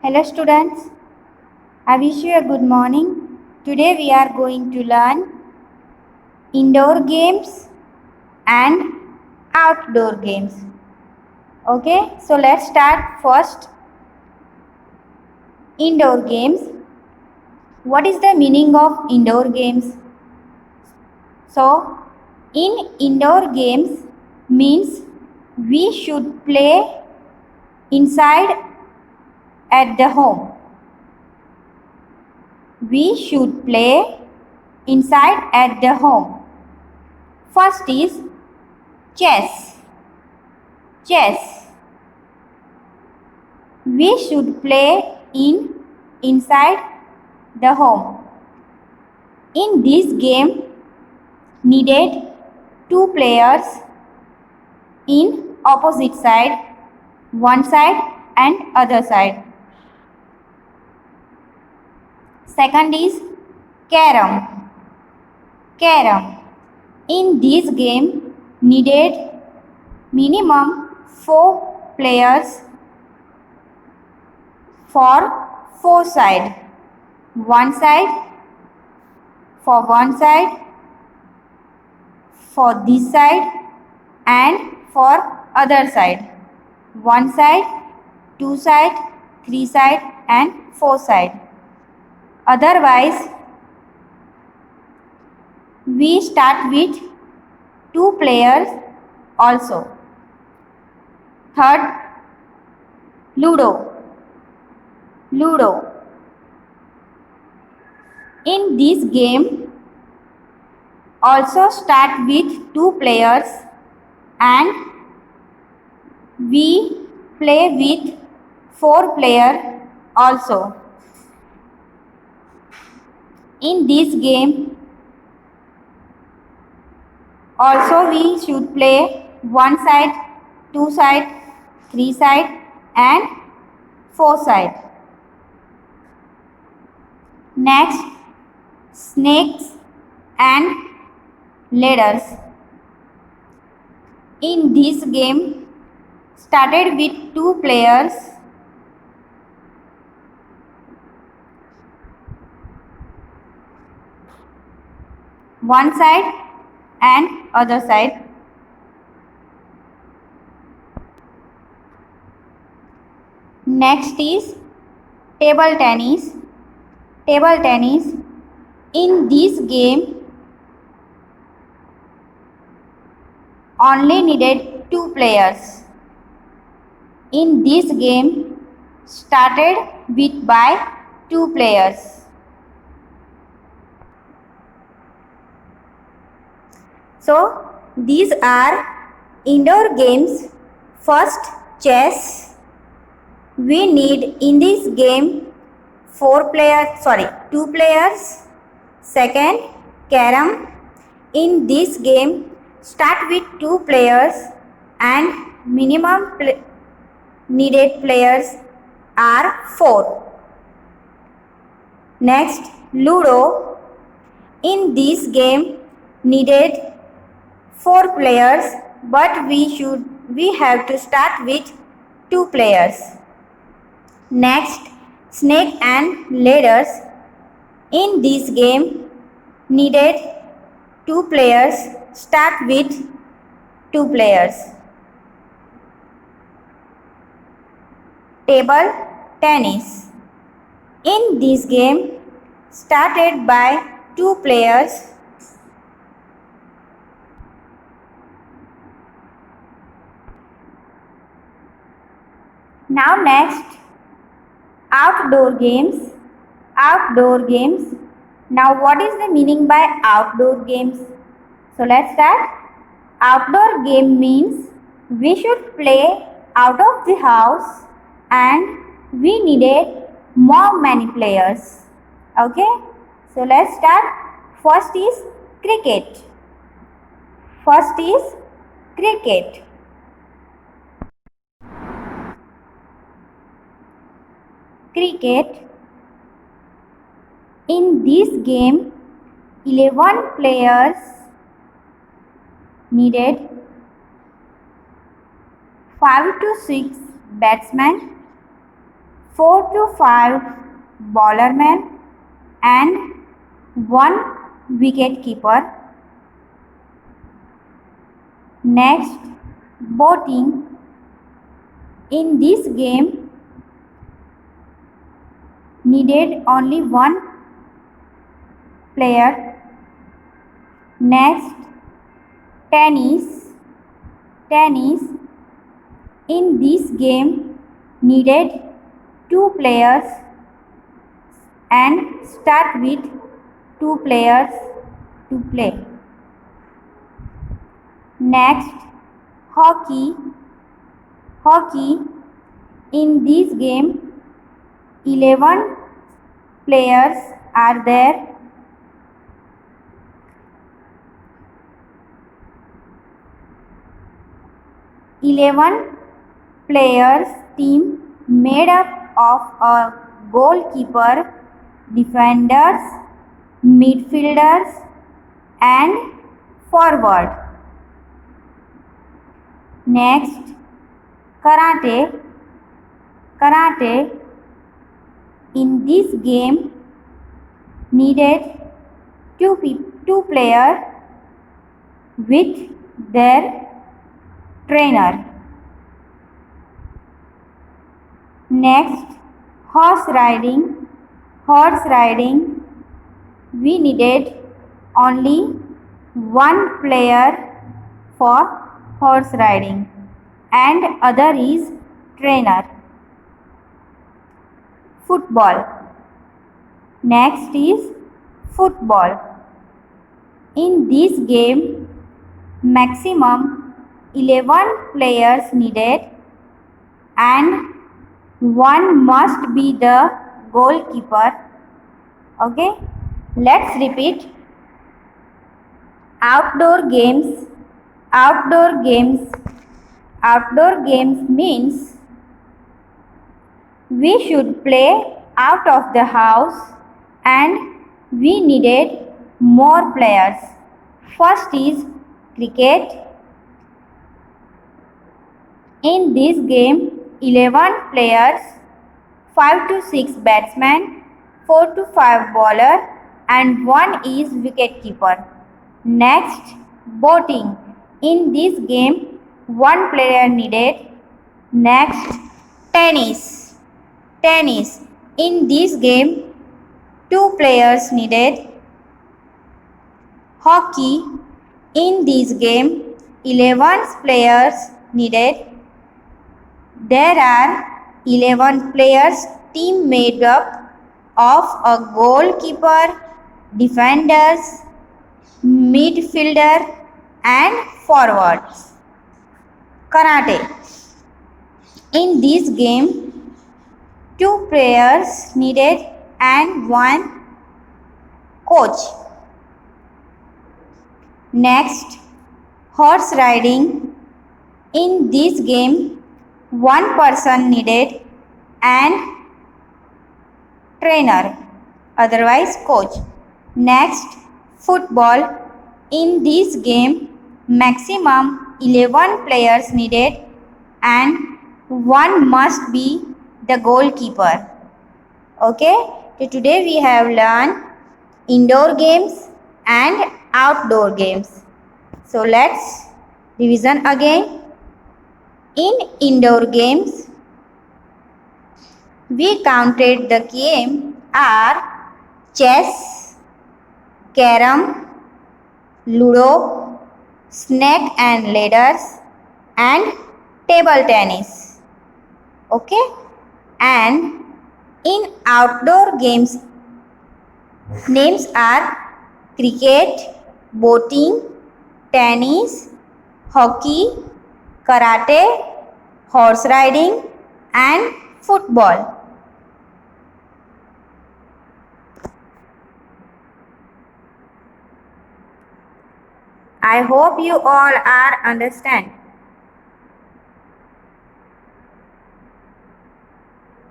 Hello students, I wish you a good morning. Today we are going to learn indoor games and outdoor games. Okay, so let's start first. Indoor games. What is the meaning of indoor games? So, in indoor games means we should play inside at the home. We should play inside at the home. First is chess. Chess. We should play inside the home. In this game needed two players in opposite side, one side and other side. Second is carom. Carom. In this game needed minimum 4 players for 4 sides. One side for one side, for this side and for other side. One side, two side, three side and 4 side. Otherwise, we start with 2 players also. Third, Ludo. Ludo. In this game, also start with 2 players and we play with 4 players also. In this game, also we should play one side, two side, three side and 4 side. Next, snakes and ladders. In this game, started with 2 players. One side and other side. Next is table tennis. Table tennis. In this game, only needed 2 players. In this game, started with by 2 players. So, these are indoor games. First, chess. We need in this game 2 players. Second, carom. In this game, start with 2 players and minimum needed players are 4. Next, Ludo. In this game, needed 4 players, but we have to start with 2 players. Next, snake and ladders. In this game, needed 2 players, start with 2 players. Table tennis. In this game, started by 2 players. Now next, outdoor games. Outdoor games. Now what is the meaning by outdoor games? So let's start. Outdoor game means we should play out of the house and we needed many players. Okay. So let's start. First is cricket. First is cricket. Cricket. In this game, 11 players needed, 5 to 6 batsmen, 4 to 5 bowlermen and 1 wicket keeper. Next, boating. In this game, needed only 1 player. Next, tennis. Tennis. In this game, needed 2 players and start with 2 players to play. Next, hockey. Hockey. In this game, 11 players are there. Players team made up of a goalkeeper, defenders, midfielders and forward. Next, karate. Karate. In this game, needed 2 players with their trainer. Next, horse riding. Horse riding, we needed only 1 player for horse riding and other is trainer. Football. Next is football. In this game, maximum 11 players needed and 1 must be the goalkeeper. Okay, let's repeat. Outdoor games. Outdoor games. Outdoor games means we should play out of the house and we needed more players. First is cricket. In this game, 11 players, 5 to 6 batsmen, 4 to 5 bowler and 1 is wicket keeper. Next, boating. In this game, 1 player needed. Next, tennis. Tennis. In this game, 2 players needed. Hockey. In this game, 11 players needed. There are 11 players team made up of a goalkeeper, defenders, midfielder and forwards. Karate. In this game, 2 players needed and 1 coach. Next, horse riding. In this game, 1 person needed and trainer, otherwise coach. Next, football. In this game, maximum 11 players needed and 1 must be the goalkeeper. Okay, so today we have learned indoor games and outdoor games. So let's revision again. In indoor games, we counted the game are chess, carom, ludo, snake and ladders and table tennis. Okay, and in outdoor games, names are cricket, boating, tennis, hockey, karate, horse riding and football. I hope you all are understand.